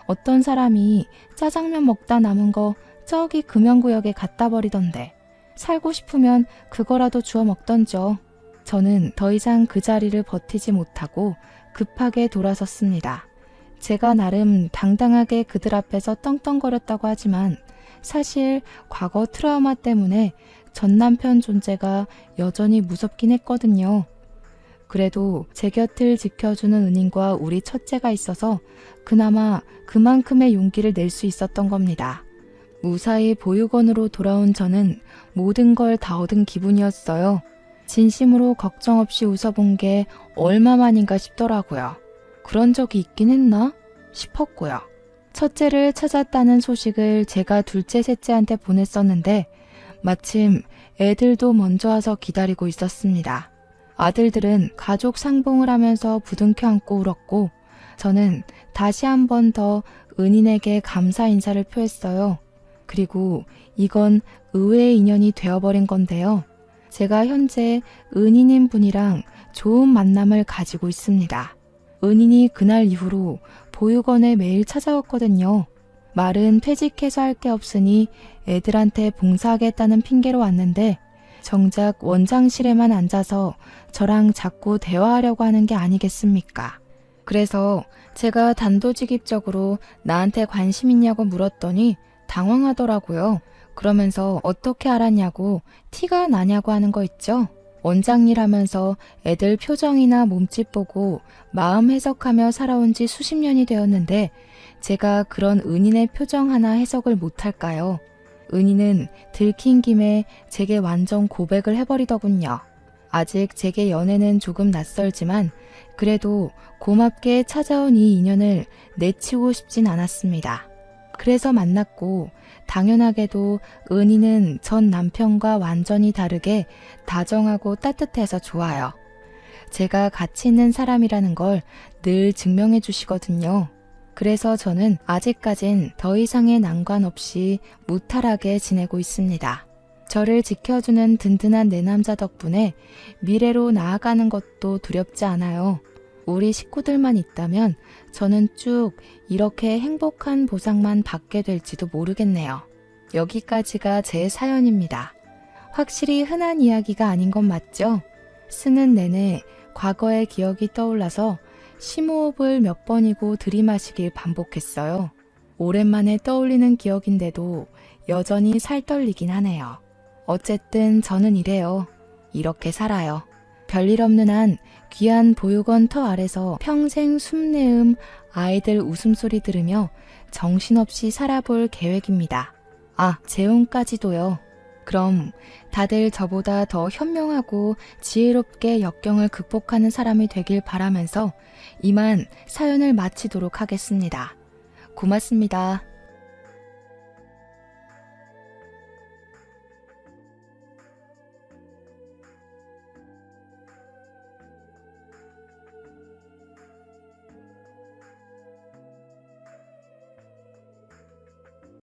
어떤 사람이 짜장면 먹다 남은 거 저기 금연구역에 갖다 버리던데 살고 싶으면 그거라도 주워 먹던죠. 저는 더 이상 그 자리를 버티지 못하고 급하게 돌아섰습니다. 제가 나름 당당하게 그들 앞에서 떵떵거렸다고 하지만 사실 과거 트라우마 때문에 전 남편 존재가 여전히 무섭긴 했거든요. 그래도 제 곁을 지켜주는 은인과 우리 첫째가 있어서 그나마 그만큼의 용기를 낼 수 있었던 겁니다. 무사히 보육원으로 돌아온 저는 모든 걸 다 얻은 기분이었어요. 진심으로 걱정 없이 웃어본 게 얼마만인가 싶더라고요. 그런 적이 있긴 했나 싶었고요. 첫째를 찾았다는 소식을 제가 둘째, 셋째한테 보냈었는데 마침 애들도 먼저 와서 기다리고 있었습니다. 아들들은 가족 상봉을 하면서 부둥켜 안고 울었고 저는 다시 한 번 더 은인에게 감사 인사를 표했어요. 그리고 이건 의외의 인연이 되어버린 건데요. 제가 현재 은인인 분이랑 좋은 만남을 가지고 있습니다. 은인이 그날 이후로 보육원에 매일 찾아왔거든요. 말은 퇴직해서 할 게 없으니 애들한테 봉사하겠다는 핑계로 왔는데 정작 원장실에만 앉아서 저랑 자꾸 대화하려고 하는 게 아니겠습니까? 그래서 제가 단도직입적으로 나한테 관심 있냐고 물었더니 당황하더라고요. 그러면서 어떻게 알았냐고 티가 나냐고 하는 거 있죠? 원장일 하면서 애들 표정이나 몸짓 보고 마음 해석하며 살아온 지 수십 년이 되었는데 제가 그런 은인의 표정 하나 해석을 못할까요? 은인은 들킨 김에 제게 완전 고백을 해버리더군요. 아직 제게 연애는 조금 낯설지만 그래도 고맙게 찾아온 이 인연을 내치우고 싶진 않았습니다. 그래서 만났고 당연하게도 은희는 전 남편과 완전히 다르게 다정하고 따뜻해서 좋아요. 제가 가치 있는 사람이라는 걸 늘 증명해 주시거든요. 그래서 저는 아직까진 더 이상의 난관 없이 무탈하게 지내고 있습니다. 저를 지켜주는 든든한 내 남자 덕분에 미래로 나아가는 것도 두렵지 않아요. 우리 식구들만 있다면 저는 쭉 이렇게 행복한 보상만 받게 될지도 모르겠네요. 여기까지가 제 사연입니다. 확실히 흔한 이야기가 아닌 건 맞죠? 쓰는 내내 과거의 기억이 떠올라서 심호흡을 몇 번이고 들이마시길 반복했어요. 오랜만에 떠올리는 기억인데도 여전히 살떨리긴 하네요. 어쨌든 저는 이래요. 이렇게 살아요. 별일 없는 한 귀한 보육원 터 아래서 평생 숨내음 아이들 웃음소리 들으며 정신없이 살아볼 계획입니다. 아, 재혼까지도요. 그럼 다들 저보다 더 현명하고 지혜롭게 역경을 극복하는 사람이 되길 바라면서 이만 사연을 마치도록 하겠습니다. 고맙습니다.